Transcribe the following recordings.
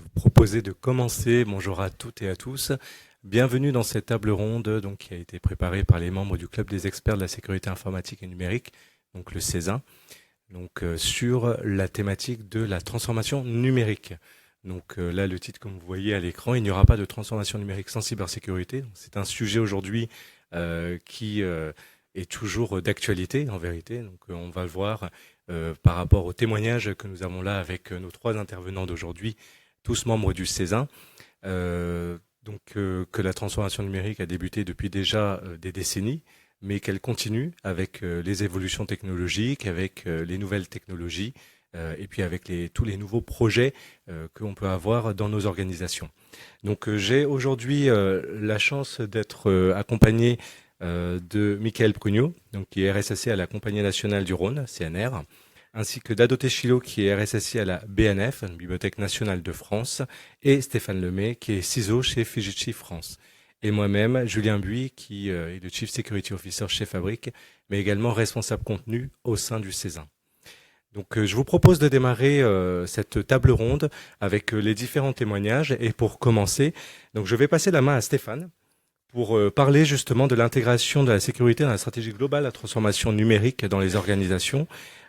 vous proposer de commencer. Bonjour à toutes et à tous. Bienvenue dans cette table ronde qui a été préparée par les membres du Club des experts de la sécurité informatique et numérique, donc le CESIN, sur la thématique de la transformation numérique. Là, le titre, comme vous voyez à l'écran, il n'y aura pas de transformation numérique sans cybersécurité. C'est un sujet aujourd'hui qui est toujours d'actualité, en vérité. On va le voir par rapport au témoignage que nous avons là avec nos trois intervenants d'aujourd'hui, tous membres du CESIN. Que la transformation numérique a débuté depuis déjà des décennies, mais qu'elle continue avec les évolutions technologiques, avec les nouvelles technologies, et puis avec tous les nouveaux projets qu'on peut avoir dans nos organisations. J'ai aujourd'hui la chance d'être accompagné de Michael Prugnot, qui est RSSI à la Compagnie nationale du Rhône, CNR, ainsi que Dado Techilo, qui est RSSI à la BNF, Bibliothèque nationale de France, et Stéphane Lemay, qui est CISO chez Fujitsu France. Et moi-même, Julien Buis, qui est le Chief Security Officer chez Fabric, mais également responsable contenu au sein du CESIN. Je vous propose de démarrer cette table ronde avec les différents témoignages. Et pour commencer, je vais passer la main à Stéphane pour parler justement de l'intégration de la sécurité dans la stratégie globale, la transformation numérique dans les organisations.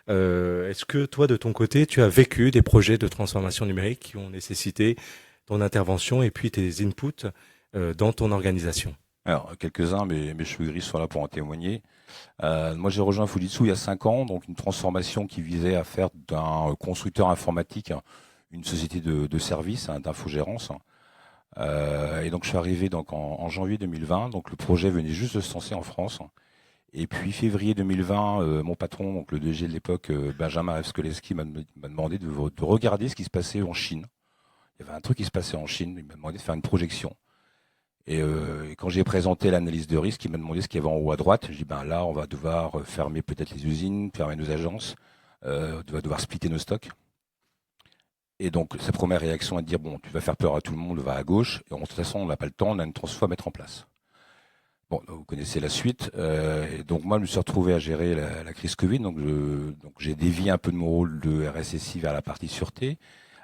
Est-ce que toi, de ton côté, tu as vécu des projets de transformation numérique qui ont nécessité ton intervention et puis tes inputs dans ton organisation? Alors, quelques-uns, mais mes cheveux gris sont là pour en témoigner. Moi, j'ai rejoint Fujitsu il y a 5 ans, donc une transformation qui visait à faire d'un constructeur informatique une société de services, d'infogérance. Et donc, je suis arrivé en janvier 2020. Donc, le projet venait juste de se lancer en France. Et puis, février 2020, mon patron, donc le DG de l'époque, Benjamin Evskoleski, m'a demandé de regarder ce qui se passait en Chine. Il y avait un truc qui se passait en Chine. Il m'a demandé de faire une projection. Et quand j'ai présenté l'analyse de risque, il m'a demandé ce qu'il y avait en haut à droite. J'ai dit, là, on va devoir fermer peut-être les usines, fermer nos agences, on va devoir splitter nos stocks. Et donc, sa première réaction est de dire, bon, tu vas faire peur à tout le monde, va à gauche. Et de toute façon, on n'a pas le temps, on a une transfo à mettre en place. Bon, vous connaissez la suite. Et donc, moi, je me suis retrouvé à gérer la crise Covid. Donc, j'ai dévié un peu de mon rôle de RSSI vers la partie sûreté,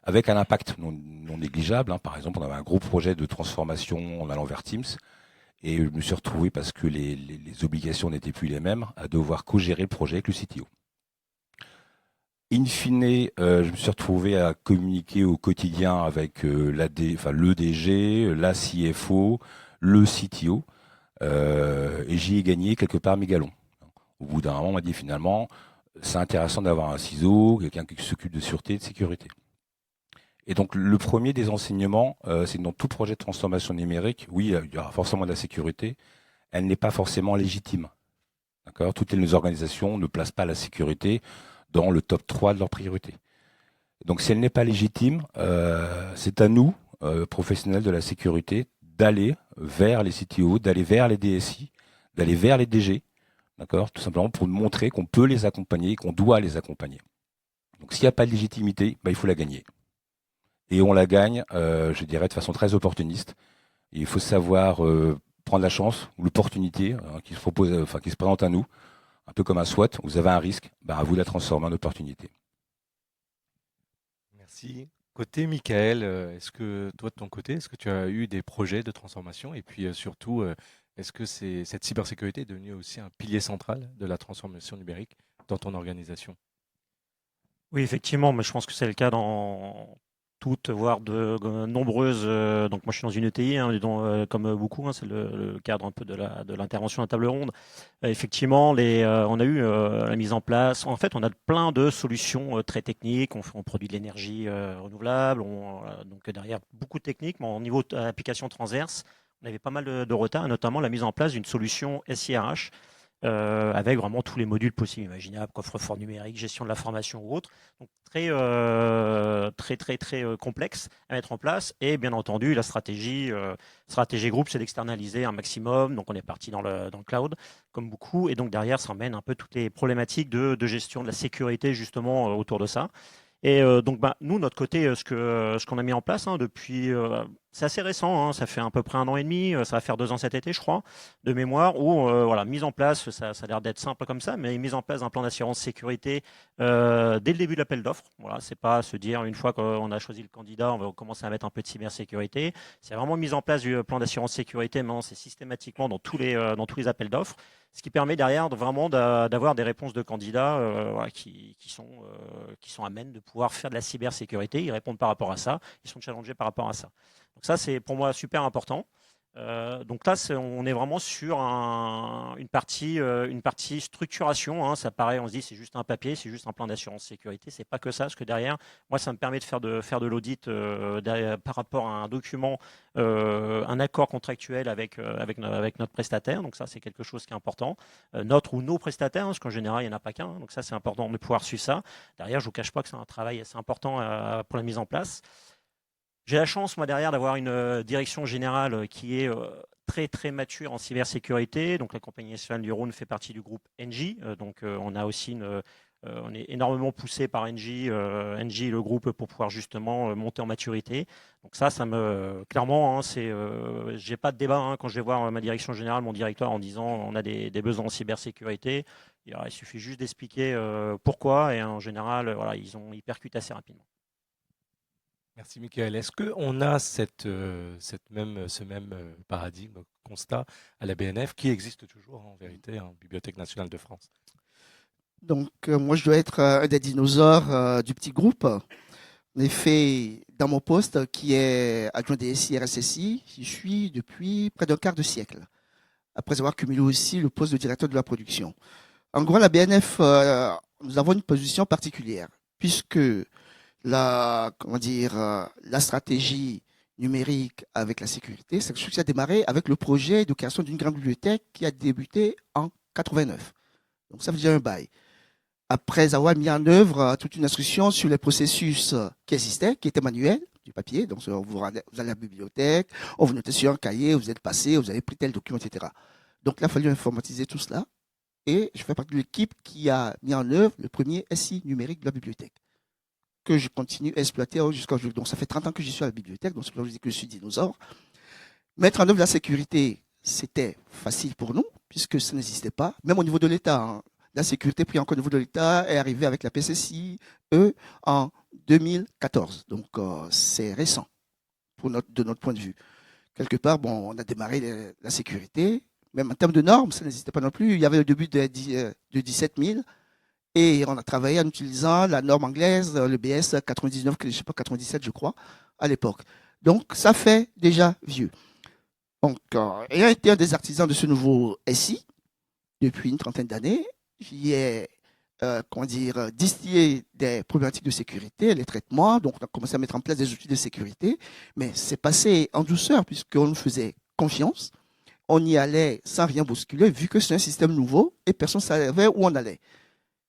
avec un impact non négligeable. Par exemple, on avait un gros projet de transformation en allant vers Teams. Et je me suis retrouvé, parce que les obligations n'étaient plus les mêmes, à devoir co-gérer le projet avec le CTO. In fine, je me suis retrouvé à communiquer au quotidien avec le DG, la CFO, le CTO. Et j'y ai gagné quelque part mes galons. Au bout d'un moment, on m'a dit finalement, c'est intéressant d'avoir un CISO, quelqu'un qui s'occupe de sûreté et de sécurité. Et donc, le premier des enseignements, c'est que dans tout projet de transformation numérique, oui, il y aura forcément de la sécurité, elle n'est pas forcément légitime. D'accord ? Toutes les organisations ne placent pas la sécurité dans le top 3 de leurs priorités. Donc, si elle n'est pas légitime, c'est à nous, professionnels de la sécurité, d'aller vers les CTO, d'aller vers les DSI, d'aller vers les DG, d'accord ? Tout simplement pour montrer qu'on peut les accompagner, qu'on doit les accompagner. Donc, s'il n'y a pas de légitimité, il faut la gagner. Et on la gagne, je dirais, de façon très opportuniste. Et il faut savoir prendre la chance ou l'opportunité qui se propose, qui se présente à nous, un peu comme un SWOT. Vous avez un risque, à vous de la transformer en opportunité. Merci. Côté Michael, est-ce que toi, de ton côté, est-ce que tu as eu des projets de transformation? Et puis surtout, est-ce que cette cybersécurité est devenue aussi un pilier central de la transformation numérique dans ton organisation? Oui, effectivement, mais je pense que c'est le cas dans toutes, voire de nombreuses. Donc, moi, je suis dans une ETI, comme beaucoup, c'est le cadre un peu de l'intervention à la table ronde. Effectivement, on a eu la mise en place. En fait, on a plein de solutions très techniques. On produit de l'énergie renouvelable. Donc, derrière, beaucoup de techniques, mais au niveau d'application transverse, on avait pas mal de retard, et notamment la mise en place d'une solution SIRH avec vraiment tous les modules possibles, imaginables, coffre-fort numérique, gestion de la formation ou autre. Donc très complexe à mettre en place. Et bien entendu, la stratégie groupe, c'est d'externaliser un maximum. Donc on est parti dans le cloud, comme beaucoup. Et donc derrière, ça emmène un peu toutes les problématiques de gestion de la sécurité justement autour de ça. Et nous, de notre côté, ce qu'on a mis en place depuis c'est assez récent, hein, ça fait à peu près 1 an et demi, ça va faire 2 ans cet été, je crois, de mémoire, où voilà, mise en place, ça a l'air d'être simple comme ça, mais mise en place d'un plan d'assurance sécurité dès le début de l'appel d'offres. Voilà, c'est pas se dire une fois qu'on a choisi le candidat, on va commencer à mettre un peu de cybersécurité. C'est vraiment mise en place du plan d'assurance sécurité. Maintenant, c'est systématiquement dans tous les appels d'offres, ce qui permet derrière vraiment d'avoir des réponses de candidats voilà, qui sont amènes de pouvoir faire de la cybersécurité. Ils répondent par rapport à ça, ils sont challengés par rapport à ça. Donc ça, c'est pour moi super important. Donc là, on est vraiment sur une partie structuration, hein. Ça paraît, on se dit c'est juste un papier, c'est juste un plan d'assurance sécurité. C'est pas que ça, parce que derrière, moi, ça me permet de faire de l'audit par rapport à un document, un accord contractuel avec notre prestataire. Donc ça, c'est quelque chose qui est important. Notre ou nos prestataires, hein, parce qu'en général, il n'y en a pas qu'un. Donc ça, c'est important de pouvoir suivre ça. Derrière, je vous cache pas que c'est un travail assez important pour la mise en place. J'ai la chance, moi, derrière, d'avoir une direction générale qui est très, très mature en cybersécurité. Donc, la compagnie nationale du Rhône fait partie du groupe Engie. Donc, on a aussi on est énormément poussé par Engie, Engie, le groupe, pour pouvoir justement monter en maturité. Donc, ça clairement, hein, j'ai pas de débat hein, quand je vais voir ma direction générale, mon directeur, en disant on a des besoins en cybersécurité. Il suffit juste d'expliquer pourquoi. Et en général, voilà, ils percutent assez rapidement. Merci Michael. Est-ce qu'on a ce même paradigme, constat à la BNF qui existe toujours en vérité en Bibliothèque nationale de France? Donc, moi, je dois être un des dinosaures du petit groupe. En effet, dans mon poste, qui est adjoint DSI RSSI, j'y suis depuis près d'un quart de siècle, après avoir cumulé aussi le poste de directeur de la production. En gros, la BNF, nous avons une position particulière, puisque comment dire, la stratégie numérique avec la sécurité, c'est quelque chose qui a démarré avec le projet de création d'une grande bibliothèque qui a débuté en 89. Donc ça veut dire un bail. Après avoir mis en œuvre toute une instruction sur les processus qui existaient, qui étaient manuels, du papier, donc vous allez à la bibliothèque, on vous notez sur un cahier, vous êtes passé, vous avez pris tel document, etc. Donc là, il a fallu informatiser tout cela. Et je fais partie de l'équipe qui a mis en œuvre le premier SI numérique de la bibliothèque, que je continue à exploiter jusqu'à aujourd'hui. Donc ça fait 30 ans que je suis à la bibliothèque, donc c'est pour ça que je dis que je suis dinosaure. Mettre en œuvre la sécurité, c'était facile pour nous, puisque ça n'existait pas, même au niveau de l'État. Hein. La sécurité prise en compte au niveau de l'État est arrivée avec la PCCI, en 2014. Donc c'est récent de notre point de vue. Quelque part, bon, on a démarré la sécurité, même en termes de normes, ça n'existait pas non plus. Il y avait le début de 17 000. Et on a travaillé en utilisant la norme anglaise, le BS 99, je sais pas, 97, je crois, à l'époque. Donc, ça fait déjà vieux. Donc, ayant été un des artisans de ce nouveau SI, depuis une trentaine d'années, j'y ai, distillé des problématiques de sécurité, les traitements. Donc, on a commencé à mettre en place des outils de sécurité. Mais c'est passé en douceur, puisqu'on nous faisait confiance. On y allait sans rien bousculer, vu que c'est un système nouveau et personne ne savait où on allait.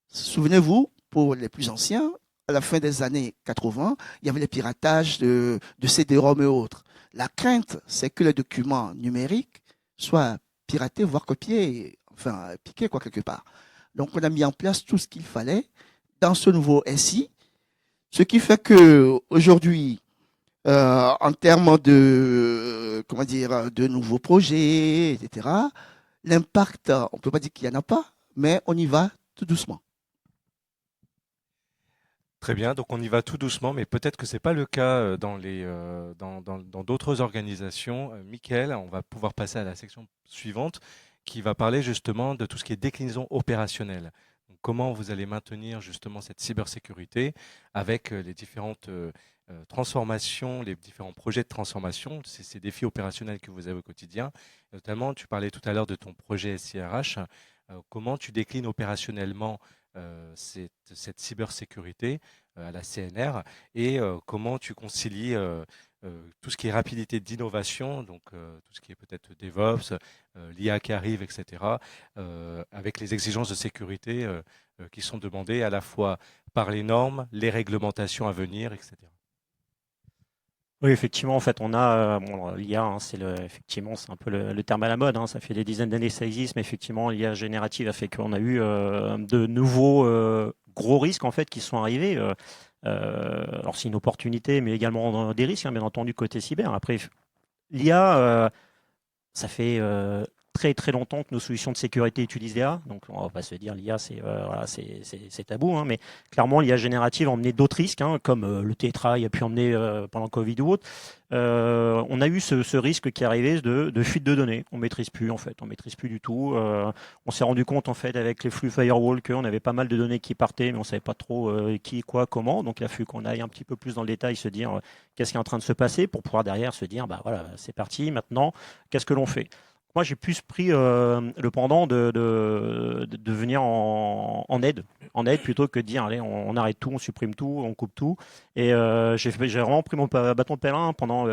Souvenez-vous, pour les plus anciens, à la fin des années 80, il y avait les piratages de CD-ROM et autres. La crainte, c'est que les documents numériques soient piratés, voire copiés, enfin piqués quoi quelque part. Donc on a mis en place tout ce qu'il fallait dans ce nouveau SI, ce qui fait que aujourd'hui, en termes de nouveaux projets, etc., l'impact, on ne peut pas dire qu'il n'y en a pas, mais on y va tout doucement. Très bien, donc on y va tout doucement, mais peut-être que ce n'est pas le cas dans d'autres organisations. Michael, on va pouvoir passer à la section suivante qui va parler justement de tout ce qui est déclinaison opérationnelle. Donc, comment vous allez maintenir justement cette cybersécurité avec les différentes transformations, les différents projets de transformation, ces défis opérationnels que vous avez au quotidien. Notamment, tu parlais tout à l'heure de ton projet SIRH. Comment tu déclines opérationnellement cette cybersécurité à la CNR et comment tu concilies tout ce qui est rapidité d'innovation, donc tout ce qui est peut-être DevOps, l'IA qui arrive, etc., avec les exigences de sécurité qui sont demandées à la fois par les normes, les réglementations à venir, etc. Oui, effectivement, en fait, on a l'IA, hein, effectivement, c'est un peu le terme à la mode. Hein, ça fait des dizaines d'années que ça existe, mais effectivement, l'IA générative a fait qu'on a eu de nouveaux gros risques en fait qui sont arrivés. Alors c'est une opportunité, mais également des risques, hein, bien entendu, côté cyber. Après, l'IA, ça fait très très longtemps que nos solutions de sécurité utilisent l'IA, donc on va pas se dire l'IA voilà, c'est tabou, hein, mais clairement l'IA générative a emmené d'autres risques, hein, comme le télétravail a pu emmener pendant le Covid ou autre. On a eu ce risque qui est arrivé de fuite de données. On maîtrise plus en fait, on maîtrise plus du tout. On s'est rendu compte en fait avec les flux firewall qu'on avait pas mal de données qui partaient, mais on savait pas trop qui, quoi, comment. Donc il a fallu qu'on aille un petit peu plus dans le détail, se dire qu'est-ce qui est en train de se passer pour pouvoir derrière se dire bah voilà c'est parti maintenant, qu'est-ce que l'on fait? Moi, j'ai plus pris le pendant de venir en aide plutôt que de dire allez, on arrête tout, on supprime tout, on coupe tout. Et j'ai vraiment pris mon bâton de pèlerin pendant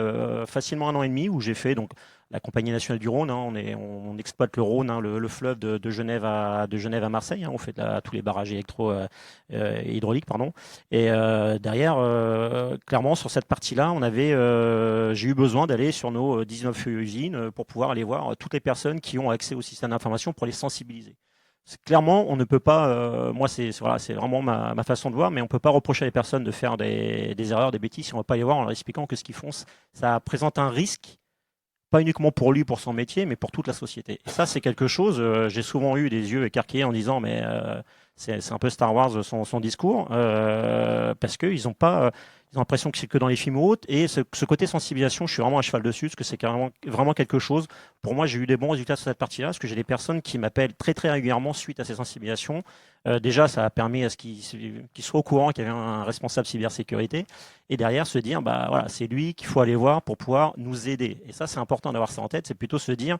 facilement 1 an et demi où j'ai fait donc la Compagnie nationale du Rhône. Hein, on exploite le Rhône, hein, le fleuve de Genève à Marseille. Hein, on fait tous les barrages hydrauliques, pardon. Et derrière, clairement, sur cette partie-là, j'ai eu besoin d'aller sur nos 19 usines pour pouvoir aller voir toutes les personnes qui ont accès au système d'information pour les sensibiliser. Clairement, on ne peut pas, moi c'est vraiment ma façon de voir, mais on ne peut pas reprocher à les personnes de faire des erreurs, des bêtises si on ne va pas les voir en leur expliquant que ce qu'ils font, ça présente un risque, pas uniquement pour lui, pour son métier, mais pour toute la société. Et ça, c'est quelque chose, j'ai souvent eu des yeux écarquillés en disant, mais c'est un peu Star Wars son discours, parce qu'ils ont pas... Ils ont l'impression que c'est que dans les films ou autres. Et ce côté sensibilisation, je suis vraiment à cheval dessus, parce que c'est vraiment quelque chose. Pour moi, j'ai eu des bons résultats sur cette partie-là, parce que j'ai des personnes qui m'appellent très très régulièrement suite à ces sensibilisations. Déjà, ça a permis à ce qu'ils soient au courant qu'il y avait un responsable cybersécurité. Et derrière, se dire, bah voilà, c'est lui qu'il faut aller voir pour pouvoir nous aider. Et ça, c'est important d'avoir ça en tête. C'est plutôt de se dire,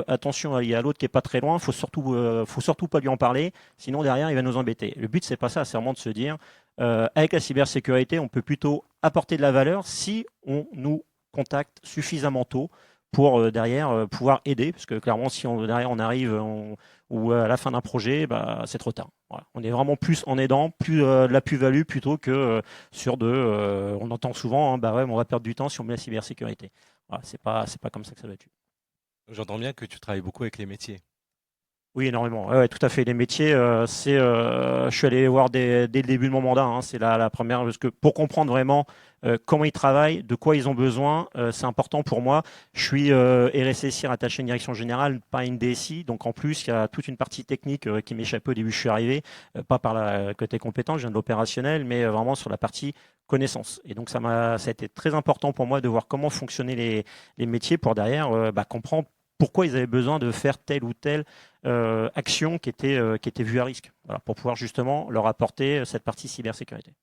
attention, il y a l'autre qui est pas très loin, faut surtout pas lui en parler, sinon derrière, il va nous embêter. Le but, c'est pas ça, c'est vraiment de se dire, avec la cybersécurité, on peut plutôt apporter de la valeur si on nous contacte suffisamment tôt pour derrière pouvoir aider, parce que clairement, si derrière on arrive ou à la fin d'un projet, bah, c'est trop tard. Voilà. On est vraiment plus en aidant, plus de la plus-value plutôt que on entend souvent, hein, bah ouais, on va perdre du temps si on met la cybersécurité. Voilà, c'est pas comme ça que ça va être. J'entends bien que tu travailles beaucoup avec les métiers. Oui, énormément. Ouais, tout à fait. Les métiers, je suis allé les voir dès le début de mon mandat. Hein. C'est la première, parce que pour comprendre vraiment comment ils travaillent, de quoi ils ont besoin, c'est important pour moi. Je suis RSSI rattaché à une direction générale, pas une DSI. Donc en plus, il y a toute une partie technique qui m'échappait au début. Je suis arrivé, pas par la côté compétence, je viens de l'opérationnel, mais vraiment sur la partie connaissance. Et donc ça a été très important pour moi de voir comment fonctionnaient les métiers pour derrière comprendre pourquoi ils avaient besoin de faire telle ou telle action qui était vue à risque, voilà, pour pouvoir justement leur apporter cette partie cybersécurité.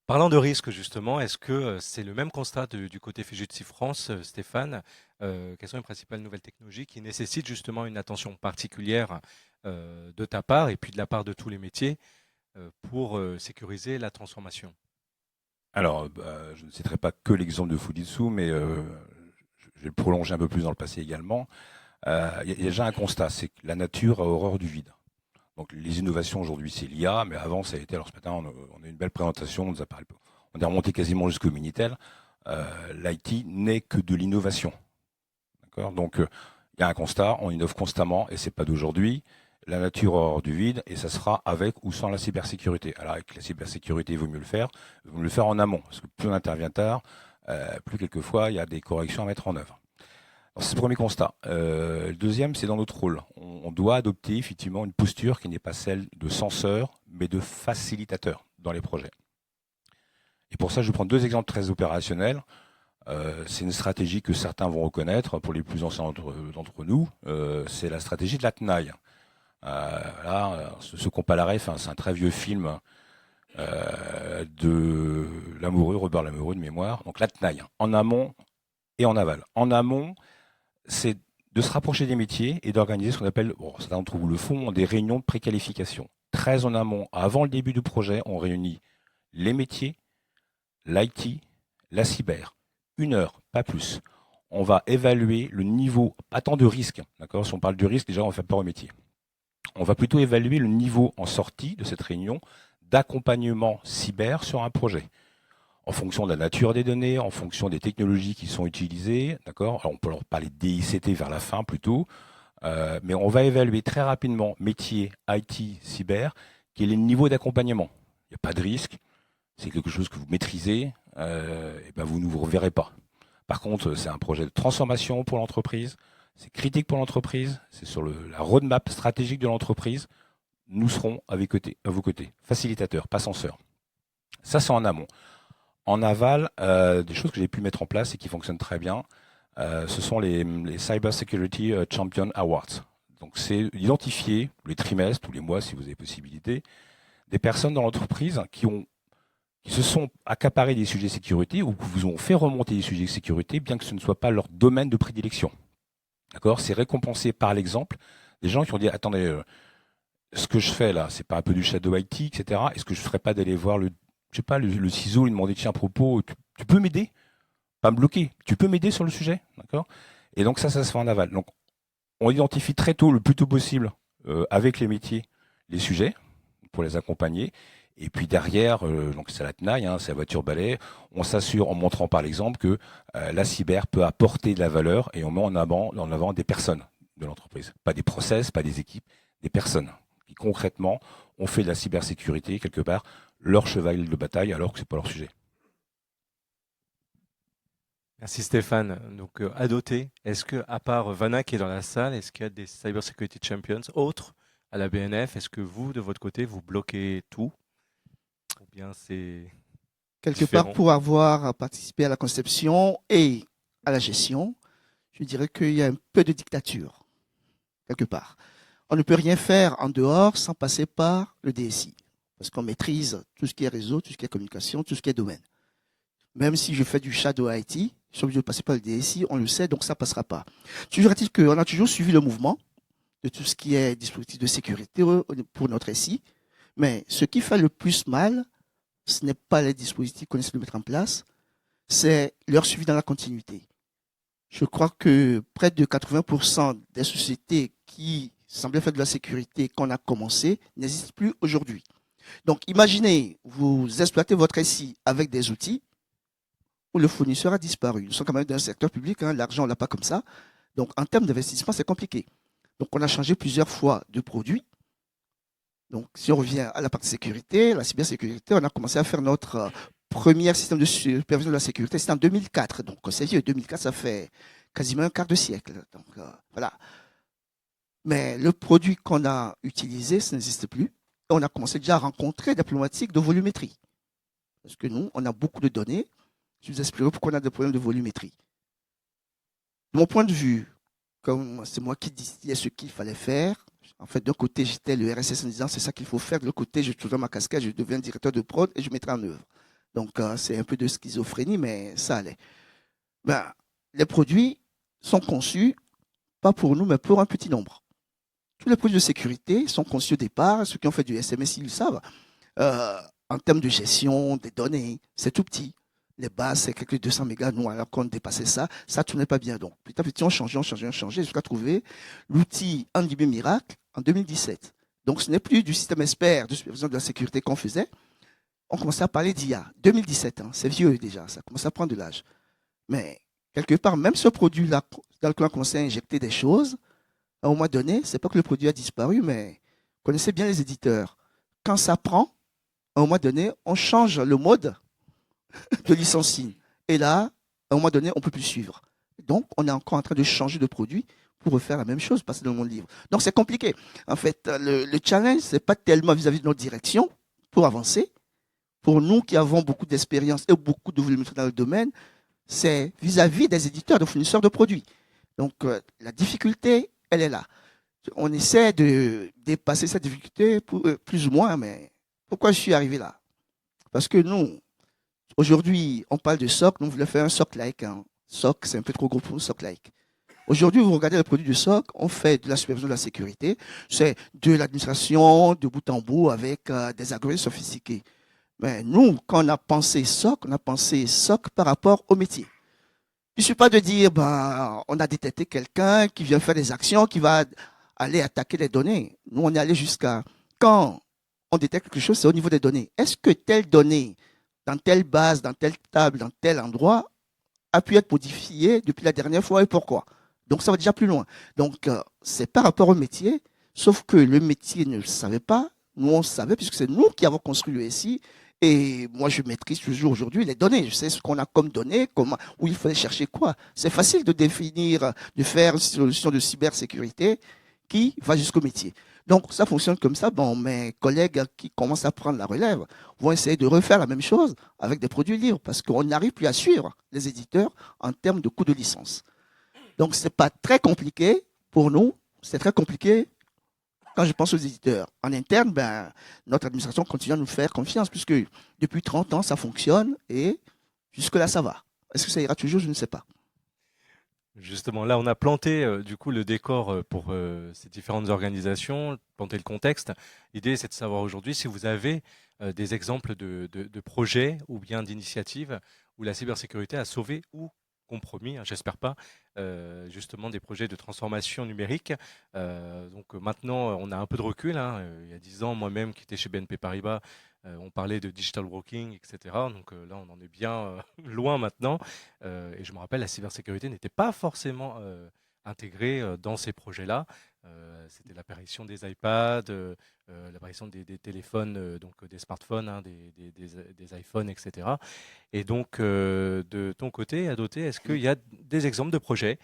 Parlant de risque, justement, est-ce que c'est le même constat du côté Fujitsu France, Stéphane? Quelles sont les principales nouvelles technologies qui nécessitent justement une attention particulière de ta part et puis de la part de tous les métiers pour sécuriser la transformation? Alors, je ne citerai pas que l'exemple de Fujitsu, mais je vais le prolonger un peu plus dans le passé également. Il y a déjà un constat, c'est que la nature a horreur du vide. Donc les innovations aujourd'hui, c'est l'IA, mais avant, ça a été, alors ce matin, on a eu une belle présentation, on est remonté quasiment jusqu'au Minitel. L'IT n'est que de l'innovation. D'accord ? Donc il y a un constat, on innove constamment, et c'est pas d'aujourd'hui. La nature a horreur du vide, et ça sera avec ou sans la cybersécurité. Alors avec la cybersécurité, il vaut mieux le faire en amont, parce que plus on intervient tard, plus quelquefois il y a des corrections à mettre en œuvre. C'est le premier constat. Le deuxième, c'est dans notre rôle. On doit adopter effectivement une posture qui n'est pas celle de censeur, mais de facilitateur dans les projets. Et pour ça, je vais prendre 2 exemples très opérationnels. C'est une stratégie que certains vont reconnaître, pour les plus anciens d'entre nous. C'est la stratégie de la TNAI. Ceux qui n'ont pas la ref, c'est un très vieux film de l'amoureux, Robert Lamoureux de mémoire. Donc la TNAI, en amont et en aval. En amont, c'est de se rapprocher des métiers et d'organiser ce qu'on appelle, certains d'entre vous le font, des réunions de préqualification. Très en amont, avant le début du projet, on réunit les métiers, l'IT, la cyber. 1 heure, pas plus. On va évaluer le niveau, pas tant de risque, d'accord ? Si on parle du risque, déjà on va faire peur au métier. On va plutôt évaluer le niveau en sortie de cette réunion d'accompagnement cyber sur un projet. En fonction de la nature des données, en fonction des technologies qui sont utilisées, d'accord ? Alors on peut leur parler de DICT vers la fin plutôt, mais on va évaluer très rapidement métier, IT, cyber, quel est le niveau d'accompagnement. il n'y a pas de risque, c'est quelque chose que vous maîtrisez, et ben vous ne vous reverrez pas. Par contre, c'est un projet de transformation pour l'entreprise, c'est critique pour l'entreprise, c'est sur la roadmap stratégique de l'entreprise. Nous serons à vos côtés, facilitateurs, pas censeurs. Ça, c'est en amont. En aval, des choses que j'ai pu mettre en place et qui fonctionnent très bien, ce sont les Cyber Security Champion Awards. Donc, c'est identifier les trimestres, tous les mois, si vous avez possibilité, des personnes dans l'entreprise qui se sont accaparés des sujets de sécurité ou qui vous ont fait remonter des sujets de sécurité, bien que ce ne soit pas leur domaine de prédilection. D'accord ? C'est récompensé par l'exemple des gens qui ont dit « Attendez, ce que je fais là, c'est pas un peu du shadow IT, etc. Est-ce que je ne ferais pas d'aller voir le ciseau, lui demander tiens, à propos, tu peux m'aider ? Pas me bloquer, tu peux m'aider sur le sujet, d'accord ? Et donc ça se fait en aval. Donc on identifie très tôt, le plus tôt possible, avec les métiers, les sujets pour les accompagner. Et puis derrière, donc c'est la tenaille, c'est la voiture balai. On s'assure en montrant par l'exemple que la cyber peut apporter de la valeur et on met en avant des personnes de l'entreprise, pas des process, pas des équipes, des personnes qui concrètement ont fait de la cybersécurité quelque part leur cheval de bataille alors que c'est pas leur sujet. Merci Stéphane. Donc à doter, est-ce que à part Vanna qui est dans la salle, est-ce qu'il y a des Cyber Security Champions autres à la BNF? Est-ce que vous, de votre côté, vous bloquez tout? Ou bien c'est Quelque différent? part, pour avoir participé à la conception et à la gestion, je dirais qu'il y a un peu de dictature, quelque part. On ne peut rien faire en dehors sans passer par le DSI, parce qu'on maîtrise tout ce qui est réseau, tout ce qui est communication, tout ce qui est domaine. Même si je fais du shadow IT, je suis obligé de passer par le DSI, on le sait, donc ça ne passera pas. Toujours est-il qu'on a toujours suivi le mouvement de tout ce qui est dispositif de sécurité pour notre SI, mais ce qui fait le plus mal, ce n'est pas les dispositifs qu'on essaie de mettre en place, c'est leur suivi dans la continuité. Je crois que près de 80% des sociétés qui semblaient faire de la sécurité qu'on a commencé n'existent plus aujourd'hui. Donc imaginez, vous exploitez votre SI avec des outils où le fournisseur a disparu. Nous sommes quand même dans un secteur public, l'argent on l'a pas comme ça. Donc en termes d'investissement, c'est compliqué. Donc on a changé plusieurs fois de produit. Donc si on revient à la partie sécurité, la cybersécurité, on a commencé à faire notre premier système de supervision de la sécurité, c'était en 2004. Donc c'est vieux, 2004, ça fait quasiment un quart de siècle. Donc voilà. Mais le produit qu'on a utilisé, ça n'existe plus. Et on a commencé déjà à rencontrer des problématiques de volumétrie. Parce que nous, on a beaucoup de données. Je vous expliquerai pourquoi on a des problèmes de volumétrie. De mon point de vue, comme c'est moi qui disais ce qu'il fallait faire, en fait, d'un côté, j'étais le RSS en disant c'est ça qu'il faut faire. De l'autre côté, je tourne ma casquette, je deviens directeur de prod et je mettrai en œuvre. Donc, c'est un peu de schizophrénie, mais ça allait. Les produits sont conçus, pas pour nous, mais pour un petit nombre. Tous les produits de sécurité sont conçus au départ. Ceux qui ont fait du SMS, ils le savent. En termes de gestion des données, c'est tout petit. Les bases, c'est quelques 200 mégas. Nous, alors qu'on dépassait ça, ça ne tournait pas bien. Donc, petit à petit, on changeait, jusqu'à trouver l'outil Andy Miracle en 2017. Donc, ce n'est plus du système expert de supervision de la sécurité qu'on faisait. On commençait à parler d'IA. 2017, c'est vieux déjà, ça commence à prendre de l'âge. Mais, quelque part, même ce produit-là, dans lequel on commençait à injecter des choses, à un moment donné, c'est pas que le produit a disparu, mais connaissez bien les éditeurs. Quand ça prend, à un moment donné, on change le mode de licensing. Et là, à un moment donné, on ne peut plus suivre. Donc, on est encore en train de changer de produit pour refaire la même chose, passer dans le monde libre. Donc, c'est compliqué. En fait, le challenge, ce n'est pas tellement vis-à-vis de notre direction pour avancer. Pour nous qui avons beaucoup d'expérience et beaucoup de volumétrie dans le domaine, c'est vis-à-vis des éditeurs, des fournisseurs de produits. Donc, la difficulté, elle est là. On essaie de dépasser cette difficulté plus ou moins, mais pourquoi je suis arrivé là? Parce que nous, aujourd'hui, on parle de SOC, nous voulons faire un SOC-like. SOC, c'est un peu trop gros pour nous, SOC-like. Aujourd'hui, vous regardez le produit du SOC, on fait de la supervision de la sécurité, c'est de l'administration de bout en bout avec des algorithmes sophistiqués. Mais nous, quand on a pensé SOC par rapport au métier. Il ne suffit pas de dire, on a détecté quelqu'un qui vient faire des actions, qui va aller attaquer les données. Nous, on est allé jusqu'à, quand on détecte quelque chose, c'est au niveau des données. Est-ce que telle donnée, dans telle base, dans telle table, dans tel endroit, a pu être modifiée depuis la dernière fois et pourquoi? Donc, ça va déjà plus loin. Donc, c'est par rapport au métier, sauf que le métier ne le savait pas, Nous, on savait, puisque c'est nous qui avons construit le SI. Et moi, je maîtrise toujours aujourd'hui les données. Je sais ce qu'on a comme données, comment, où il fallait chercher quoi. C'est facile de définir, de faire une solution de cybersécurité qui va jusqu'au métier. Donc, ça fonctionne comme ça. Bon, mes collègues qui commencent à prendre la relève vont essayer de refaire la même chose avec des produits libres parce qu'on n'arrive plus à suivre les éditeurs en termes de coûts de licence. Donc, c'est pas très compliqué pour nous. C'est très compliqué quand je pense aux éditeurs. En interne, ben, notre administration continue à nous faire confiance puisque depuis 30 ans, ça fonctionne et jusque-là, ça va. Est-ce que ça ira toujours? Je ne sais pas. Justement, là, on a planté du coup le décor pour ces différentes organisations, planté le contexte. L'idée, c'est de savoir aujourd'hui si vous avez des exemples de projets ou bien d'initiatives où la cybersécurité a sauvé ou compromis, hein, j'espère pas, justement des projets de transformation numérique. Donc maintenant, on a un peu de recul, hein. Il y a 10 ans, moi-même qui étais chez BNP Paribas, on parlait de digital working, etc. Donc là, on en est bien loin maintenant. Et je me rappelle, la cybersécurité n'était pas forcément intégrée dans ces projets-là. C'était l'apparition des iPads, l'apparition des téléphones, donc des smartphones, hein, des iPhones, etc. Et donc, de ton côté, Adoté, est-ce qu'il y a des exemples de projets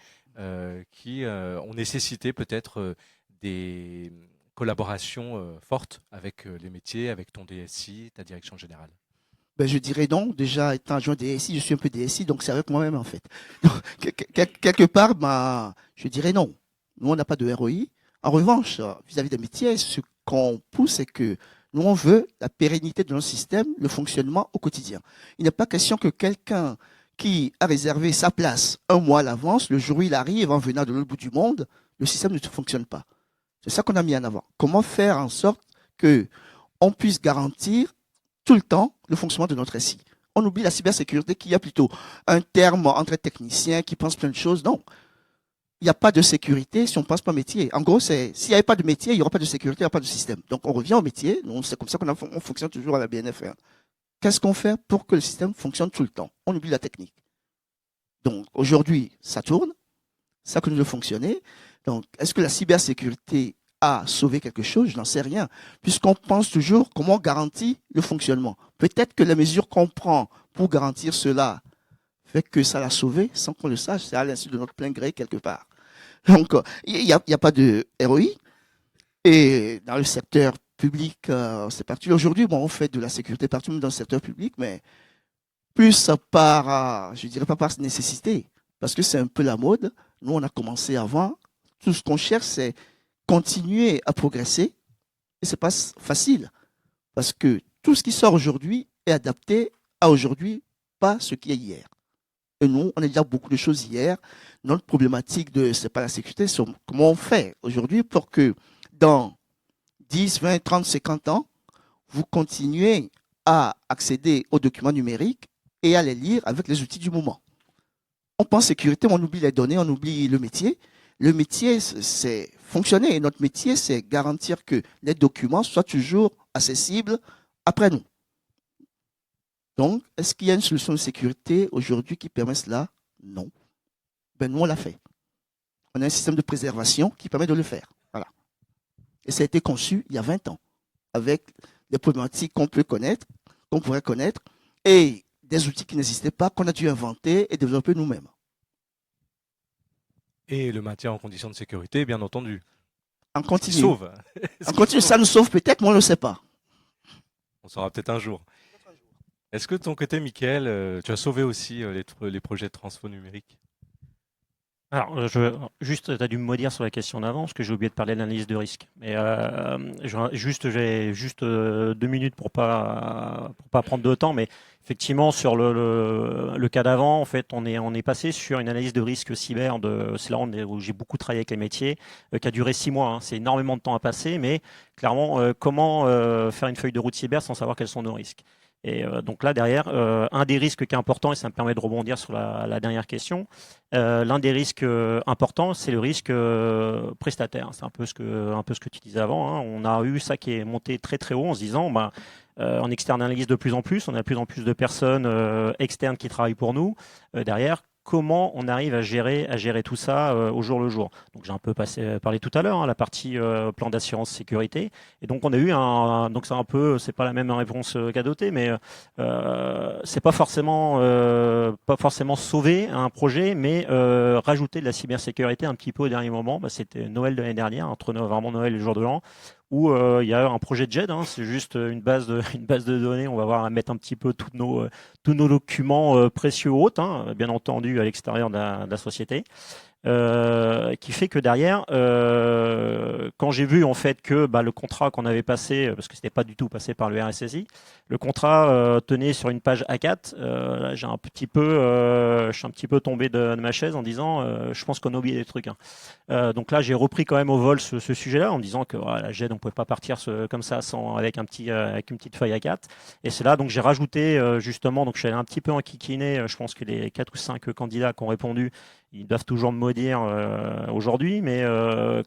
qui ont nécessité peut-être des collaborations fortes avec les métiers, avec ton DSI, ta direction générale? Ben, je dirais non. Déjà, étant adjoint DSI, je suis un peu DSI, donc c'est avec moi-même, en fait. Donc, quelque part, ben, je dirais non. Nous, on n'a pas de ROI. En revanche, vis-à-vis des métiers, ce qu'on pousse, c'est que nous, on veut la pérennité de notre système, le fonctionnement au quotidien. Il n'est pas question que quelqu'un qui a réservé sa place un mois à l'avance, le jour où il arrive en venant de l'autre bout du monde, le système ne fonctionne pas. C'est ça qu'on a mis en avant. Comment faire en sorte que on puisse garantir tout le temps le fonctionnement de notre SI. On oublie la cybersécurité qui a plutôt un terme entre techniciens qui pensent plein de choses. Non, il n'y a pas de sécurité si on ne pense pas métier. En gros, s'il n'y avait pas de métier, il n'y aura pas de sécurité, il n'y aura pas de système. Donc on revient au métier. C'est comme ça on fonctionne toujours à la BNF. Qu'est-ce qu'on fait pour que le système fonctionne tout le temps? On oublie la technique. Donc aujourd'hui, ça tourne, ça continue de fonctionner. Donc est-ce que la cybersécurité a sauvé quelque chose? Je n'en sais rien, puisqu'on pense toujours comment on garantit le fonctionnement. Peut-être que les mesures qu'on prend pour garantir cela fait que ça l'a sauvé sans qu'on le sache. C'est à l'insu de notre plein gré quelque part. Donc, il n'y a pas de ROI. Et dans le secteur public, c'est parti. Aujourd'hui, bon, on fait de la sécurité partout, même dans le secteur public, mais plus par, je dirais pas par nécessité, parce que c'est un peu la mode. Nous, on a commencé avant. Tout ce qu'on cherche, c'est continuer à progresser. Et c'est pas facile, parce que tout ce qui sort aujourd'hui est adapté à aujourd'hui, pas ce qui est hier. Et nous, on a déjà beaucoup de choses hier. Notre problématique c'est pas la sécurité, c'est comment on fait aujourd'hui pour que dans 10, 20, 30, 50 ans, vous continuez à accéder aux documents numériques et à les lire avec les outils du moment. On pense sécurité, on oublie les données, on oublie le métier. Le métier, c'est fonctionner. Et notre métier, c'est garantir que les documents soient toujours accessibles après nous. Donc, est-ce qu'il y a une solution de sécurité aujourd'hui qui permet cela? Non. Ben, nous, on l'a fait. On a un système de préservation qui permet de le faire. Voilà. Et ça a été conçu il y a 20 ans, avec des problématiques qu'on peut connaître, qu'on pourrait connaître, et des outils qui n'existaient pas, qu'on a dû inventer et développer nous-mêmes. Et le maintien en condition de sécurité, bien entendu. En continu. Sauve. En continu, ça nous sauve peut-être, mais on ne le sait pas. On saura peut-être un jour. Est-ce que de ton côté, Mickaël, tu as sauvé aussi les projets de transfo numérique? Alors, juste, tu as dû me maudire sur la question d'avant, parce que j'ai oublié de parler de l'analyse de risque. Mais j'ai juste 2 minutes pour pas prendre de temps, mais effectivement, sur le cas d'avant, en fait, on est passé sur une analyse de risque cyber. C'est là où j'ai beaucoup travaillé avec les métiers, qui a duré 6 mois. Hein. C'est énormément de temps à passer, mais clairement, comment faire une feuille de route cyber sans savoir quels sont nos risques? Et donc là, derrière, un des risques qui est important, et ça me permet de rebondir sur la dernière question, l'un des risques importants, c'est le risque prestataire. C'est un peu ce que tu disais avant. Hein. On a eu ça qui est monté très très haut en se disant, on externalise de plus en plus, on a de plus en plus de personnes externes qui travaillent pour nous. Derrière, comment on arrive à gérer tout ça au jour le jour. Donc j'ai un peu parlé tout à l'heure, la partie plan d'assurance sécurité. Et donc on a eu donc c'est un peu, c'est pas la même réponse qu'Adoté, mais c'est pas forcément sauver un projet, mais rajouter de la cybersécurité un petit peu au dernier moment. C'était Noël de l'année dernière, entre vraiment Noël et le jour de l'an, où il y a un projet de JED, c'est juste une base de données. On va voir à mettre un petit peu tous nos documents précieux autres, bien entendu à l'extérieur de la société. Qui fait que derrière, quand j'ai vu en fait que le contrat qu'on avait passé, parce que c'était pas du tout passé par le RSSI, le contrat tenait sur une page A4, là, je suis un petit peu tombé de ma chaise en disant, je pense qu'on a oublié des trucs. Donc là, j'ai repris quand même au vol ce sujet-là en me disant que la GED, on pouvait pas partir comme ça avec une petite feuille A4. Et c'est là donc j'ai rajouté justement, donc je suis allé un petit peu enquiquiner. Je pense que les 4 ou 5 candidats qui ont répondu, ils doivent toujours me maudire aujourd'hui, mais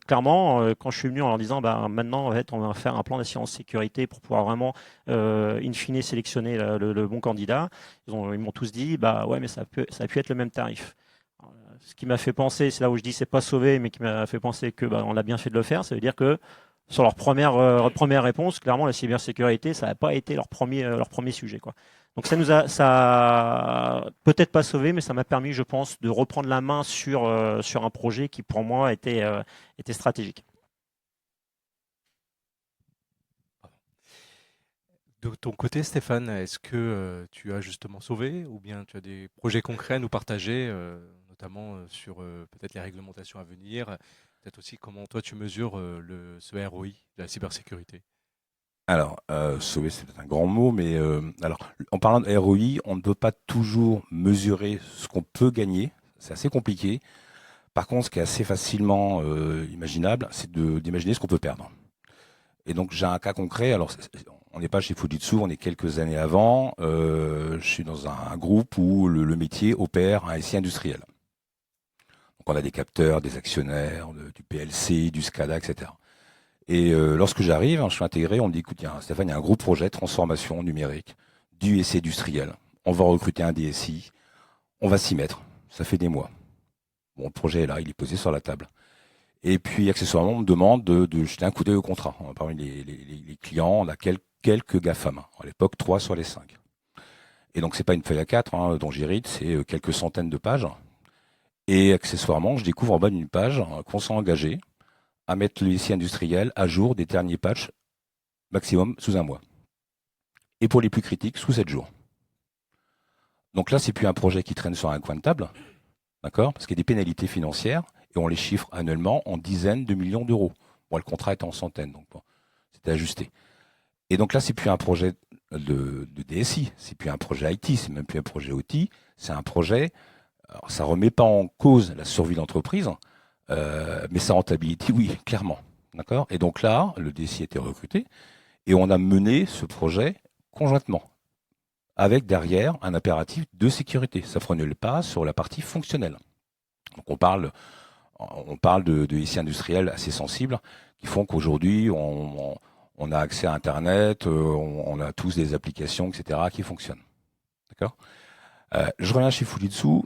clairement, quand je suis venu en leur disant maintenant en fait, on va faire un plan d'assurance sécurité pour pouvoir vraiment in fine sélectionner le bon candidat, ils m'ont tous dit ouais, mais ça a pu être le même tarif. Ce qui m'a fait penser, c'est là où je dis c'est pas sauvé, mais qui m'a fait penser que on a bien fait de le faire. Ça veut dire que sur leur première réponse, clairement la cybersécurité, ça n'a pas été leur premier sujet, quoi. Donc ça a peut-être pas sauvé, mais ça m'a permis, je pense, de reprendre la main sur un projet qui pour moi était stratégique. De ton côté, Stéphane, est-ce que tu as justement sauvé ou bien tu as des projets concrets à nous partager, notamment sur peut-être les réglementations à venir, peut-être aussi comment toi tu mesures ce ROI de la cybersécurité? Alors, sauver, c'est peut-être un grand mot, mais alors, en parlant de ROI, on ne peut pas toujours mesurer ce qu'on peut gagner. C'est assez compliqué. Par contre, ce qui est assez facilement imaginable, c'est d'imaginer ce qu'on peut perdre. Et donc, j'ai un cas concret. Alors, on n'est pas chez Fujitsu, on est quelques années avant. Je suis dans un groupe où le métier opère un SI industriel. Donc, on a des capteurs, des actionnaires, du PLC, du SCADA, etc. Et lorsque j'arrive, je suis intégré, on me dit, écoute, Stéphane, il y a un gros projet de transformation numérique du SI industriel. On va recruter un DSI, on va s'y mettre. Ça fait des mois. Bon, le projet est là, il est posé sur la table. Et puis, accessoirement, on me demande de jeter un coup d'œil au contrat. Parmi les clients, on a quelques GAFAM. À l'époque, 3 sur les 5. Et donc, c'est pas une feuille à 4 dont j'hérite, c'est quelques centaines de pages. Et accessoirement, je découvre en bas d'une page qu'on s'est engagé à mettre le SI industriel à jour des derniers patchs maximum sous un mois. Et pour les plus critiques, sous 7 jours. Donc là, c'est plus un projet qui traîne sur un coin de table, d'accord, parce qu'il y a des pénalités financières et on les chiffre annuellement en dizaines de millions d'euros. Bon, le contrat est en centaines, donc bon, c'était ajusté. Et donc là, c'est plus un projet de DSI, c'est plus un projet IT, c'est même plus un projet OT, c'est un projet. Alors, ça remet pas en cause la survie de l'entreprise, mais sa rentabilité, oui, clairement. D'accord. Et donc là, le DSI a été recruté et on a mené ce projet conjointement, avec derrière un impératif de sécurité. Ça prenait le pas sur la partie fonctionnelle. Donc on parle de SI industriels assez sensibles qui font qu'aujourd'hui on a accès à Internet, on a tous des applications, etc. qui fonctionnent. D'accord. Je reviens chez Fujitsu.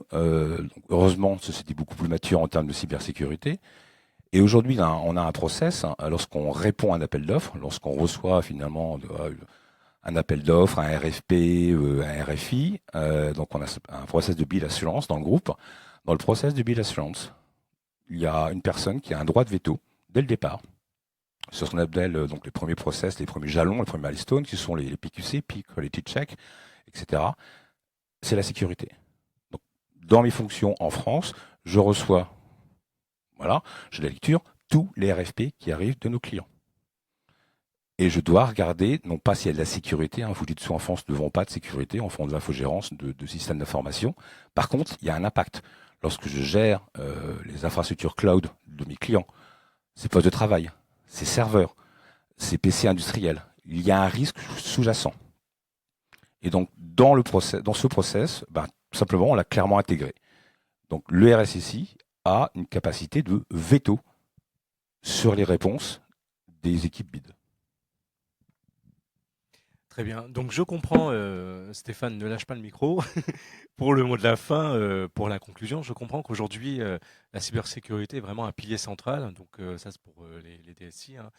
Heureusement, c'était beaucoup plus mature en termes de cybersécurité. Et aujourd'hui, on a un process, lorsqu'on répond à un appel d'offres, lorsqu'on reçoit finalement un appel d'offres, un RFP, un RFI, donc on a un process de bill assurance dans le groupe. Dans le process de bill assurance, il y a une personne qui a un droit de veto dès le départ sur ce qu'on appelle donc les premiers process, les premiers jalons, les premiers milestones, qui sont les PQC, Peak Quality Check, etc. C'est la sécurité. Donc, dans mes fonctions en France, je reçois, j'ai la lecture, tous les RFP qui arrivent de nos clients. Et je dois regarder, non pas s'il y a de la sécurité, Fujitsu en France ne vend pas de sécurité, en fond de l'infogérance, de systèmes d'information. Par contre, il y a un impact. Lorsque je gère les infrastructures cloud de mes clients, ces postes de travail, ces serveurs, ces PC industriels, il y a un risque sous-jacent. Et donc, dans ce process, simplement, on l'a clairement intégré. Donc, le RSSI a une capacité de veto sur les réponses des équipes BID. Très bien. Donc je comprends, Stéphane, ne lâche pas le micro. Pour le mot de la fin, pour la conclusion, je comprends qu'aujourd'hui, la cybersécurité est vraiment un pilier central. Donc ça, c'est pour les DSI, hein,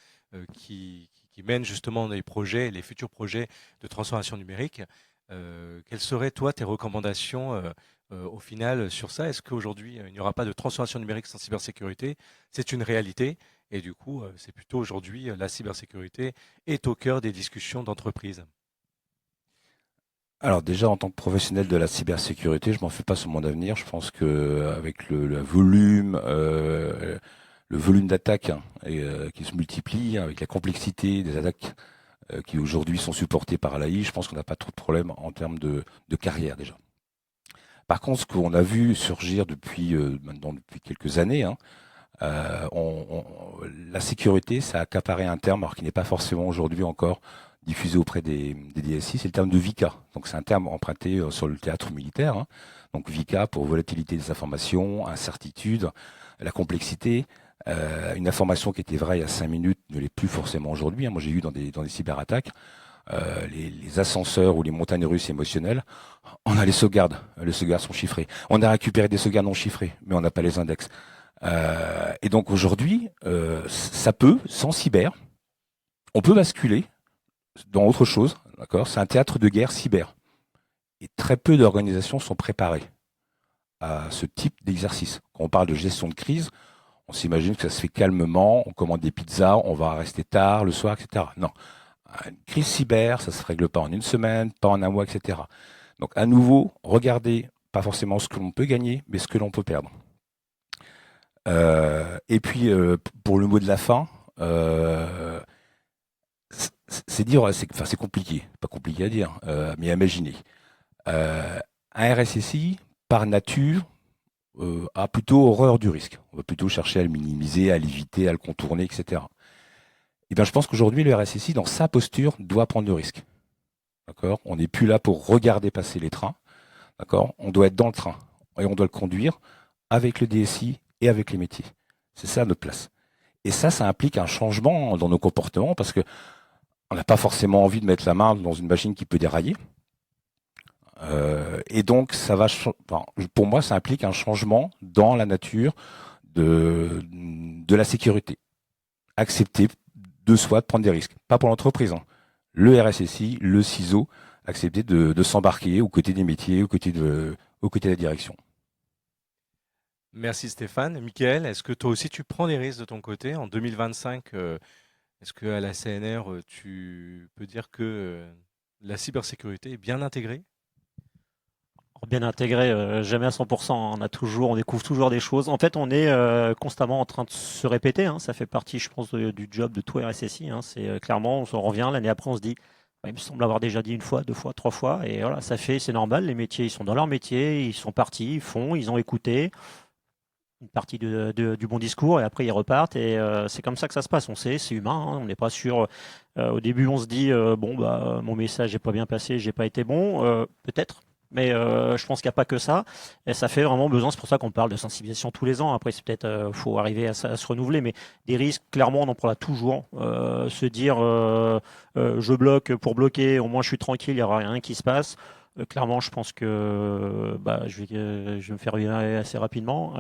qui mènent justement les projets, les futurs projets de transformation numérique. Quelles seraient, toi, tes recommandations au final sur ça? Est-ce qu'aujourd'hui, il n'y aura pas de transformation numérique sans cybersécurité? C'est une réalité. Et du coup, c'est plutôt aujourd'hui, la cybersécurité est au cœur des discussions d'entreprise. Alors déjà, en tant que professionnel de la cybersécurité, je m'en fais pas sur mon avenir. Je pense que avec le volume d'attaques hein, qui se multiplie, avec la complexité des attaques qui aujourd'hui sont supportées par l'AI, je pense qu'on n'a pas trop de problèmes en termes de carrière déjà. Par contre, ce qu'on a vu surgir maintenant depuis quelques années, hein, la sécurité, ça a accaparé un terme, alors qui n'est pas forcément aujourd'hui encore diffusé auprès des DSI, c'est le terme de VICA. Donc c'est un terme emprunté sur le théâtre militaire. Hein. Donc VICA pour volatilité des informations, incertitude, la complexité. Une information qui était vraie il y a 5 minutes ne l'est plus forcément aujourd'hui. Hein. Moi j'ai eu dans des cyberattaques les ascenseurs ou les montagnes russes émotionnelles, on a les sauvegardes. Les sauvegardes sont chiffrées. On a récupéré des sauvegardes non chiffrées, mais on n'a pas les index. Et donc aujourd'hui, ça peut, sans cyber, on peut basculer dans autre chose, d'accord? C'est un théâtre de guerre cyber. Et très peu d'organisations sont préparées à ce type d'exercice. Quand on parle de gestion de crise, on s'imagine que ça se fait calmement, on commande des pizzas, on va rester tard le soir, etc. Non. Une crise cyber, ça se règle pas en une semaine, pas en un mois, etc. Donc à nouveau, regardez pas forcément ce que l'on peut gagner, mais ce que l'on peut perdre. Et puis pour le mot de la fin, c'est compliqué, pas compliqué à dire, mais imaginez. Un RSSI, par nature, a plutôt horreur du risque. On va plutôt chercher à le minimiser, à l'éviter, à le contourner, etc. Et bien, je pense qu'aujourd'hui, le RSSI, dans sa posture, doit prendre le risque. D'accord ? On n'est plus là pour regarder passer les trains. D'accord ? On doit être dans le train et on doit le conduire avec le DSI et avec les métiers. C'est ça notre place. Et ça implique un changement dans nos comportements parce que on n'a pas forcément envie de mettre la main dans une machine qui peut dérailler. Et donc, pour moi, ça implique un changement dans la nature de la sécurité. Accepter de soi de prendre des risques. Pas pour l'entreprise. Hein. Le RSSI, le CISO, accepter de s'embarquer aux côtés des métiers, aux côtés de la direction. Merci Stéphane. Michael, est-ce que toi aussi tu prends des risques de ton côté en 2025? Est-ce qu'à la CNR, tu peux dire que la cybersécurité est bien intégrée? Bien intégré, jamais à 100%. On découvre toujours des choses. En fait, on est constamment en train de se répéter. Hein. Ça fait partie, je pense, du job de tout RSSI. Hein. C'est clairement, on s'en revient. L'année après, on se dit, il me semble avoir déjà dit une fois, deux fois, trois fois. Et voilà, c'est normal. Les métiers, ils sont dans leur métier, ils sont partis, ils ont écouté une partie du bon discours et après ils repartent et c'est comme ça que ça se passe. On sait, c'est humain. Hein. On n'est pas sûr. Au début, on se dit, mon message n'est pas bien passé, j'ai pas été bon. Peut-être. Mais je pense qu'il n'y a pas que ça. Et ça fait vraiment besoin. C'est pour ça qu'on parle de sensibilisation tous les ans. Après, c'est peut-être faut arriver à se renouveler. Mais des risques, clairement, on en prend là toujours. Se dire je bloque pour bloquer, au moins je suis tranquille, il n'y aura rien qui se passe. Clairement, je pense que je vais me faire virer assez rapidement.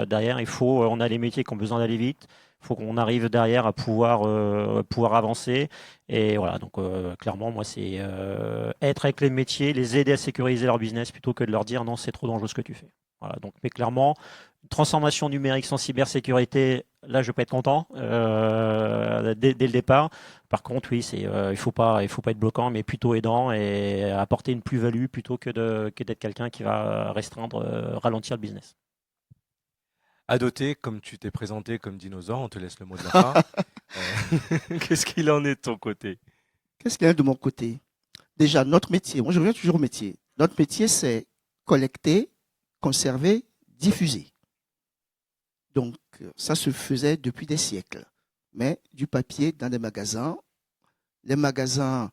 Derrière, on a les métiers qui ont besoin d'aller vite. Il faut qu'on arrive derrière à pouvoir avancer. Et voilà, donc clairement, moi, c'est être avec les métiers, les aider à sécuriser leur business plutôt que de leur dire non, c'est trop dangereux ce que tu fais. Voilà, donc, mais clairement, une transformation numérique sans cybersécurité, là, je vais pas être content dès le départ. Par contre, oui, il faut pas être bloquant, mais plutôt aidant et apporter une plus-value plutôt que d'être quelqu'un qui va ralentir le business. À doter, comme tu t'es présenté comme dinosaure, on te laisse le mot de la fin. Qu'est-ce qu'il en est de ton côté? Qu'est-ce qu'il y a de mon côté? Déjà, notre métier, moi je reviens toujours au métier. Notre métier, c'est collecter, conserver, diffuser. Donc, ça se faisait depuis des siècles. Mais du papier dans des magasins. Les magasins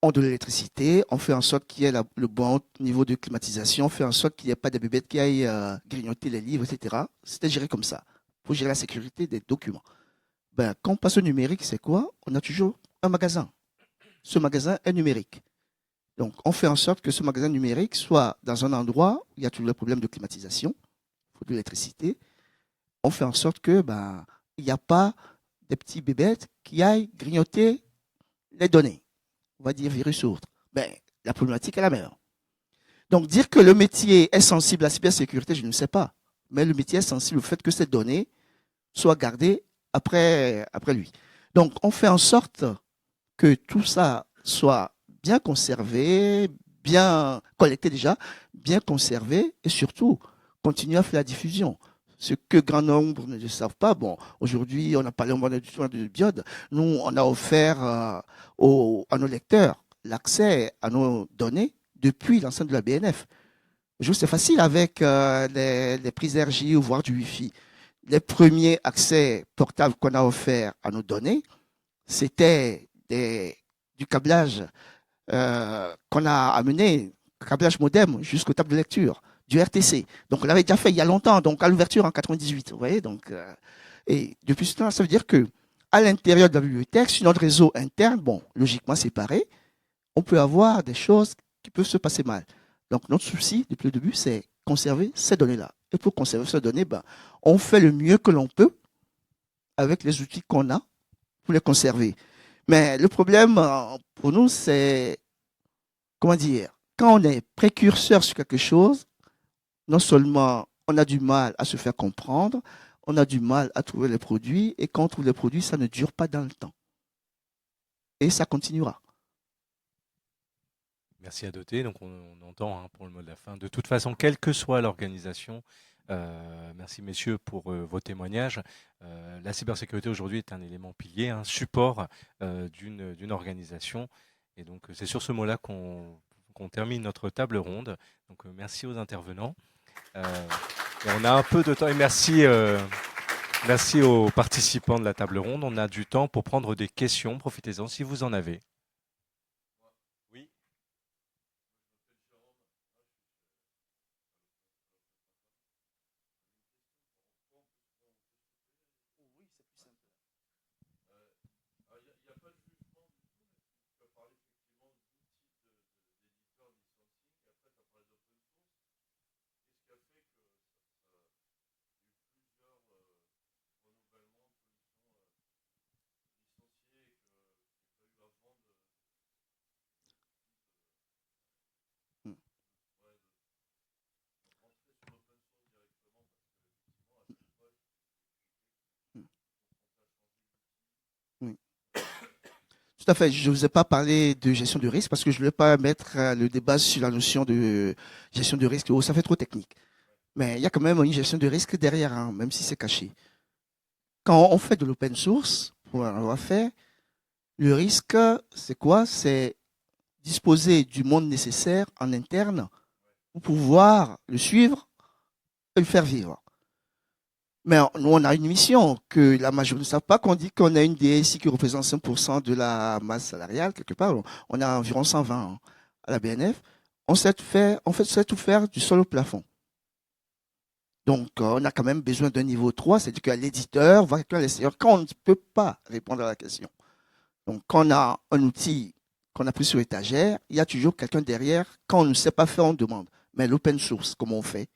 ont de l'électricité. On fait en sorte qu'il y ait le bon niveau de climatisation. On fait en sorte qu'il n'y ait pas de bébêtes qui aillent grignoter les livres, etc. C'était géré comme ça. Pour gérer la sécurité des documents. Quand on passe au numérique, c'est quoi? On a toujours un magasin. ce magasin est numérique. Donc, on fait en sorte que ce magasin numérique soit dans un endroit où il y a toujours le problème de climatisation, il faut de l'électricité. On fait en sorte que il n'y a pas des petits bébêtes qui aillent grignoter les données. On va dire virus ou autre. La problématique est la même. Donc, dire que le métier est sensible à la cybersécurité, je ne sais pas. Mais le métier est sensible au fait que ces données soient gardées après lui. Donc, on fait en sorte que tout ça soit bien conservé, bien collecté déjà, bien conservé et surtout continuer à faire la diffusion. Ce que grand nombre ne savent pas, aujourd'hui, on a parlé de Biode. Nous, on a offert à nos lecteurs l'accès à nos données depuis l'enceinte de la BNF. C'est facile avec les prises RJ ou voire du Wi-Fi. Les premiers accès portables qu'on a offerts à nos données, c'était du câblage qu'on a amené, câblage modem jusqu'aux tables de lecture, du RTC. Donc, on l'avait déjà fait il y a longtemps, donc à l'ouverture en 98. Vous voyez, donc, et depuis ce temps, ça veut dire que à l'intérieur de la bibliothèque, sur notre réseau interne, logiquement séparé, on peut avoir des choses qui peuvent se passer mal. Donc, notre souci, depuis le début, c'est conserver ces données-là. Et pour conserver ces données, on fait le mieux que l'on peut avec les outils qu'on a pour les conserver. Mais le problème pour nous, c'est, comment dire, quand on est précurseur sur quelque chose, non seulement on a du mal à se faire comprendre, on a du mal à trouver les produits, et quand on trouve les produits, ça ne dure pas dans le temps. Et ça continuera. Merci à Doté. Donc on entend pour le mot de la fin. De toute façon, quelle que soit l'organisation, merci messieurs pour vos témoignages. La cybersécurité aujourd'hui est un élément pilier, un support d'une organisation. Et donc c'est sur ce mot-là qu'on termine notre table ronde. Donc merci aux intervenants. Et on a un peu de temps et merci aux participants de la table ronde. On a du temps pour prendre des questions. Profitez-en si vous en avez. Oui. Oui. Tout à fait. Je ne vous ai pas parlé de gestion de risque parce que je ne voulais pas mettre le débat sur la notion de gestion de risque. Ça fait trop technique. Mais il y a quand même une gestion de risque derrière, même si c'est caché. Quand on fait de l'open source, pour avoir fait, le risque, c'est quoi? C'est disposer du monde nécessaire en interne pour pouvoir le suivre et le faire vivre. Mais nous, on a une mission que la majorité ne savent pas, qu'on dit qu'on a une DSI qui représente 5% de la masse salariale, quelque part. On a environ 120 à la BNF. On sait tout faire du sol au plafond. Donc, on a quand même besoin d'un niveau 3, c'est-à-dire que l'éditeur va quelqu'un à l'extérieur quand on ne peut pas répondre à la question. Donc, quand on a un outil qu'on a pris sur étagère, il y a toujours quelqu'un derrière. Quand on ne sait pas faire, on demande. Mais l'open source, comment on fait?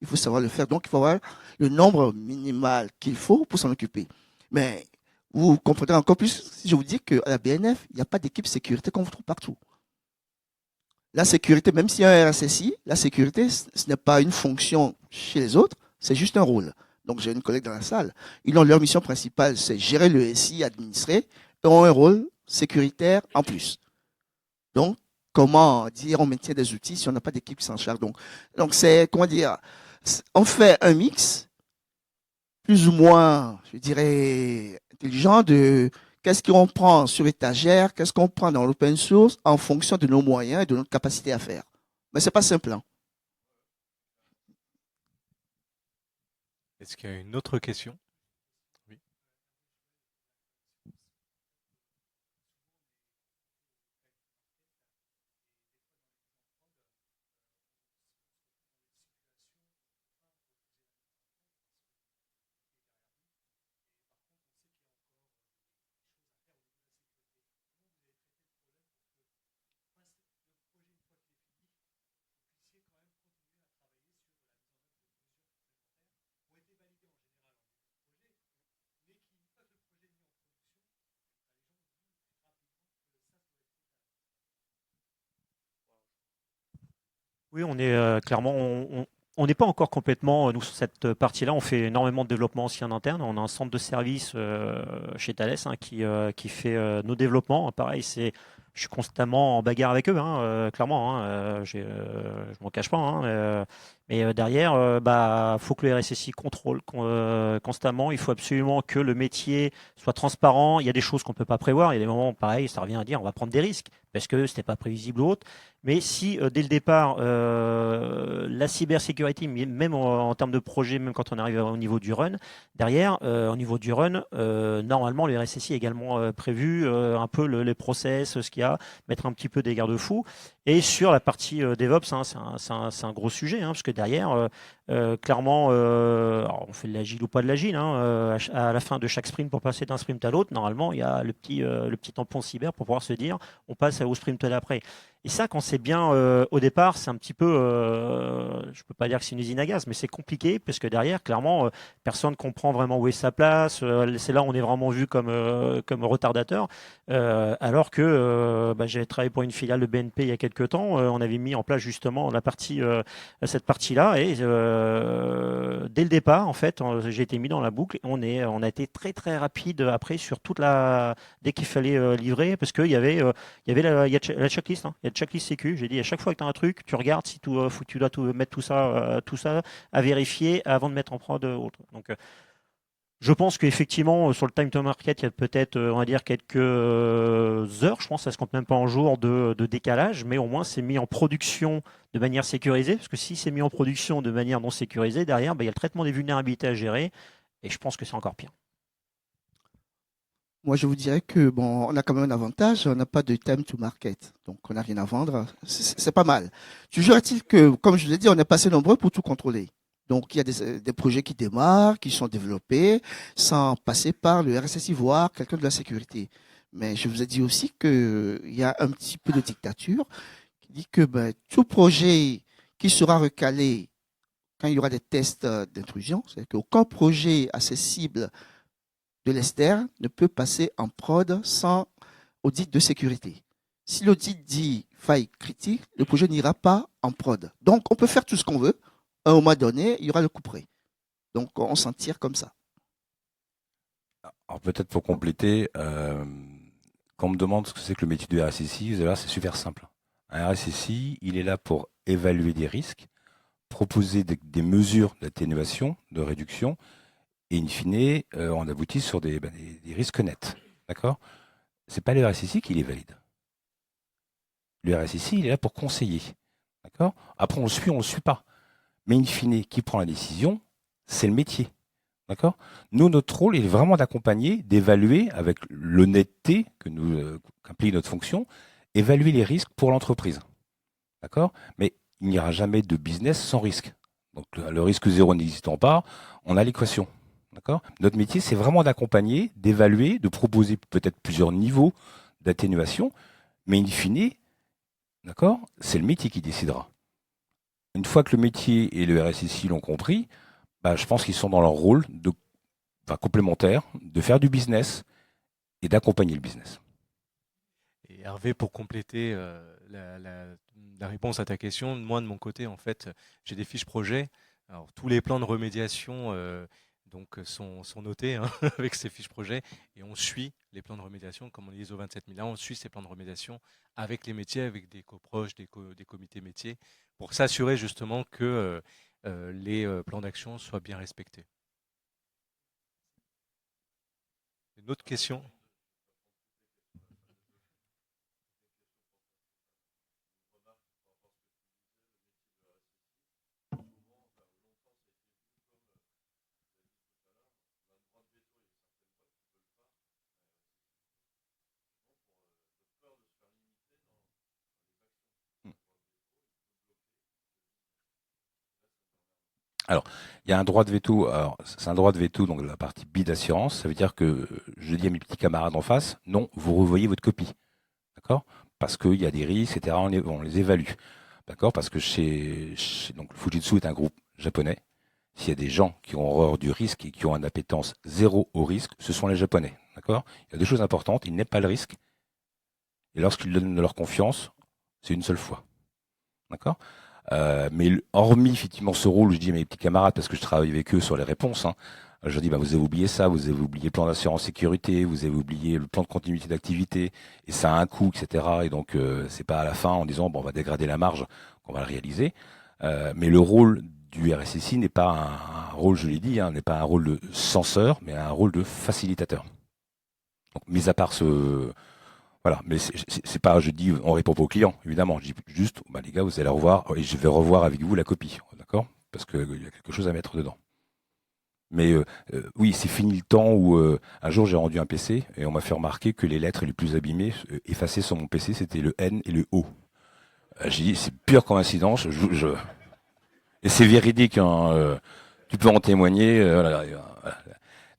Il faut savoir le faire. Donc, il faut avoir le nombre minimal qu'il faut pour s'en occuper. Mais vous comprendrez encore plus si je vous dis qu'à la BNF, il n'y a pas d'équipe sécurité qu'on vous trouve partout. La sécurité, même s'il y a un RSSI, la sécurité, ce n'est pas une fonction chez les autres, c'est juste un rôle. Donc, j'ai une collègue dans la salle. Leur mission principale, c'est gérer le SI, administrer, et ont un rôle sécuritaire en plus. Donc, comment dire, on maintient des outils si on n'a pas d'équipe qui s'en charge. Donc c'est, comment dire, on fait un mix plus ou moins, je dirais, intelligent de qu'est-ce qu'on prend sur étagère, qu'est-ce qu'on prend dans l'open source en fonction de nos moyens et de notre capacité à faire. Mais c'est pas simple. Est-ce qu'il y a une autre question? Oui. Oui, on est clairement, on n'est pas encore complètement, nous, sur cette partie-là, on fait énormément de développement aussi en interne. On a un centre de service chez Thales hein, qui fait nos développements. Pareil, je suis constamment en bagarre avec eux, hein, clairement. Hein, je m'en cache pas. Hein, mais derrière, bah, faut que le RSSI contrôle constamment. Il faut absolument que le métier soit transparent. Il y a des choses qu'on ne peut pas prévoir. Il y a des moments, pareil, ça revient à dire, on va prendre des risques parce que c'était pas prévisible ou autre. Mais si dès le départ, la cybersécurité, même en termes de projet, même quand on arrive au niveau du run, derrière, au niveau du run, normalement, le RSSI a également prévu un peu les process, ce qu'il y a, mettre un petit peu des garde-fous. Et sur la partie DevOps, hein, c'est un gros sujet, hein, parce que derrière, clairement, alors on fait de l'agile ou pas de l'agile, hein, à la fin de chaque sprint, pour passer d'un sprint à l'autre, normalement, il y a le petit tampon cyber pour pouvoir se dire, on passe au sprint d'après. Et ça, quand c'est bien au départ, c'est un petit peu, je peux pas dire que c'est une usine à gaz, mais c'est compliqué parce que derrière, clairement, personne comprend vraiment où est sa place. C'est là où on est vraiment vu comme retardateur. Alors que bah, j'ai travaillé pour une filiale de BNP il y a quelques temps. On avait mis en place justement cette partie-là. Et dès le départ, en fait, j'ai été mis dans la boucle. Et on a été très très rapide après sur dès qu'il fallait livrer, parce qu'il y avait la checklist. Hein. Il y a la checklist sécu. J'ai dit à chaque fois que tu as un truc, tu regardes si tu dois mettre tout ça à vérifier avant de mettre en prod autre. Donc je pense qu'effectivement, sur le time to market, il y a peut-être, on va dire, quelques heures, je pense, ça se compte même pas en jours de décalage, mais au moins c'est mis en production de manière sécurisée, parce que si c'est mis en production de manière non sécurisée, derrière, bah, il y a le traitement des vulnérabilités à gérer, et je pense que c'est encore pire. Moi, je vous dirais que bon, on a quand même un avantage, on n'a pas de time to market, donc on n'a rien à vendre, c'est pas mal. Toujours est-il que, comme je vous l'ai dit, on est pas assez nombreux pour tout contrôler. Donc, il y a des projets qui démarrent, qui sont développés, sans passer par le RSSI, voire quelqu'un de la sécurité. Mais je vous ai dit aussi qu'il y a un petit peu de dictature qui dit que ben, tout projet qui sera recalé quand il y aura des tests d'intrusion, c'est qu'aucun projet accessible de l'externe ne peut passer en prod sans audit de sécurité. Si l'audit dit faille critique, le projet n'ira pas en prod. Donc, on peut faire tout ce qu'on veut. À un moment donné, il y aura le couperet. Donc, on s'en tire comme ça. Alors peut-être pour compléter, quand on me demande ce que c'est que le métier du RSSI, vous allez voir, c'est super simple. Un RSSI, il est là pour évaluer des risques, proposer des mesures d'atténuation, de réduction, et in fine, on aboutit sur des risques nets. D'accord ? C'est pas le RSSI qui les valide. Le RSSI, il est là pour conseiller. D'accord ? Après, on le suit pas. Mais in fine, qui prend la décision, c'est le métier. D'accord ? Nous, notre rôle est vraiment d'accompagner, d'évaluer avec l'honnêteté qu'implique notre fonction, évaluer les risques pour l'entreprise. D'accord ? Mais il n'y aura jamais de business sans risque. Donc le risque zéro n'existant pas, on a l'équation. D'accord ? Notre métier, c'est vraiment d'accompagner, d'évaluer, de proposer peut-être plusieurs niveaux d'atténuation, mais in fine, d'accord, c'est le métier qui décidera. Une fois que le métier et le RSSI l'ont compris, bah, je pense qu'ils sont dans leur rôle complémentaire de faire du business et d'accompagner le business. Et Hervé, pour compléter la réponse à ta question, moi de mon côté, en fait, j'ai des fiches projets. Alors, tous les plans de remédiation sont notés hein, avec ces fiches projets et on suit les plans de remédiation comme on dit ISO 27001, on suit ces plans de remédiation avec les métiers, avec des coproches, des comités métiers pour s'assurer justement que les plans d'action soient bien respectés. Une autre question ? Alors, il y a un droit de veto. Alors, c'est un droit de veto, donc la partie bid d'assurance. Ça veut dire que je dis à mes petits camarades en face, non, vous revoyez votre copie. D'accord ? Parce qu'il y a des risques, etc. On les évalue. D'accord ? Parce que donc le Fujitsu est un groupe japonais. S'il y a des gens qui ont horreur du risque et qui ont une appétence zéro au risque, ce sont les Japonais. D'accord ? Il y a deux choses importantes. Ils n'aiment pas le risque. Et lorsqu'ils donnent leur confiance, c'est une seule fois. D'accord ? Mais hormis effectivement ce rôle, je dis à mes petits camarades, parce que je travaille avec eux sur les réponses, hein, je dis, vous avez oublié ça, vous avez oublié le plan d'assurance sécurité, vous avez oublié le plan de continuité d'activité, et ça a un coût, etc. Et donc, c'est pas à la fin en disant, on va dégrader la marge qu'on va le réaliser. Mais le rôle du RSSI n'est pas un rôle, je l'ai dit, n'est pas un rôle de censeur, mais un rôle de facilitateur. Donc, mis à part voilà, mais c'est pas, je dis, on répond pas aux clients, évidemment. Je dis juste, les gars, vous allez revoir, et je vais revoir avec vous la copie, d'accord? Parce qu'il y a quelque chose à mettre dedans. Mais oui, c'est fini le temps où un jour j'ai rendu un PC et on m'a fait remarquer que les lettres les plus abîmées effacées sur mon PC, c'était le N et le O. J'ai dit, c'est pure coïncidence. Et c'est véridique, hein, tu peux en témoigner. Voilà.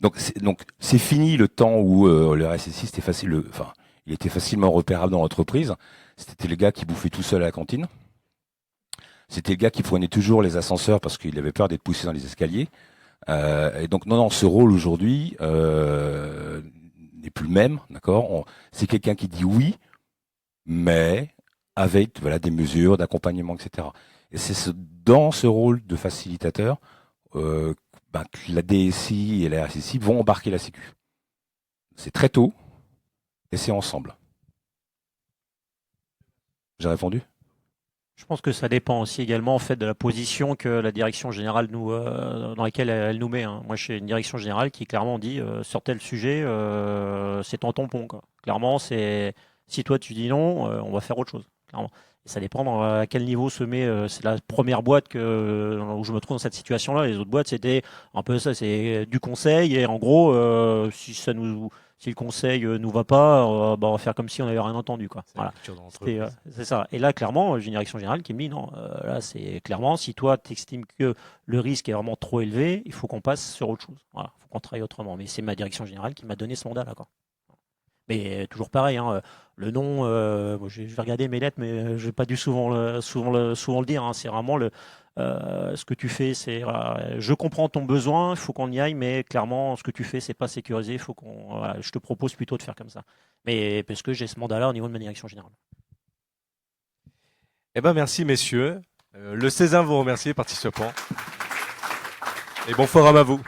Donc c'est fini le temps où le RSSI c'était facile. Enfin, il était facilement repérable dans l'entreprise. C'était le gars qui bouffait tout seul à la cantine. C'était le gars qui prenait toujours les ascenseurs parce qu'il avait peur d'être poussé dans les escaliers. Et donc non, ce rôle aujourd'hui n'est plus le même, d'accord. C'est quelqu'un qui dit oui, mais avec des mesures d'accompagnement, etc. Et c'est dans ce rôle de facilitateur que la DSI et la RSSI vont embarquer la Sécu. C'est très tôt et c'est ensemble. J'ai répondu ? Je pense que ça dépend aussi également en fait de la position que la direction générale dans laquelle elle nous met. Hein. Moi, je suis une direction générale qui clairement dit sur tel sujet, c'est ton tampon. Quoi. Clairement, c'est si toi tu dis non, on va faire autre chose. Clairement. Et ça dépend à quel niveau se met. C'est la première boîte où je me trouve dans cette situation-là. Les autres boîtes, c'était un peu ça, c'est du conseil et en gros, si le conseil nous va pas, on va faire comme si on n'avait rien entendu. Quoi. Voilà. C'est ça. Et là, clairement, j'ai une direction générale qui me dit non, là, c'est clairement, si toi, tu estimes que le risque est vraiment trop élevé, il faut qu'on passe sur autre chose. Voilà, il faut qu'on travaille autrement. Mais c'est ma direction générale qui m'a donné ce mandat-là. Quoi. Mais toujours pareil, hein, le nom, je vais regarder mes lettres, mais je n'ai pas dû souvent le dire. Hein, c'est vraiment ce que tu fais, c'est je comprends ton besoin, il faut qu'on y aille, mais clairement, ce que tu fais, c'est pas sécurisé. Je te propose plutôt de faire comme ça. Mais parce que j'ai ce mandat-là au niveau de ma direction générale. Eh ben, merci, messieurs. Le Césin vous remercie participants. Et bon forum à vous.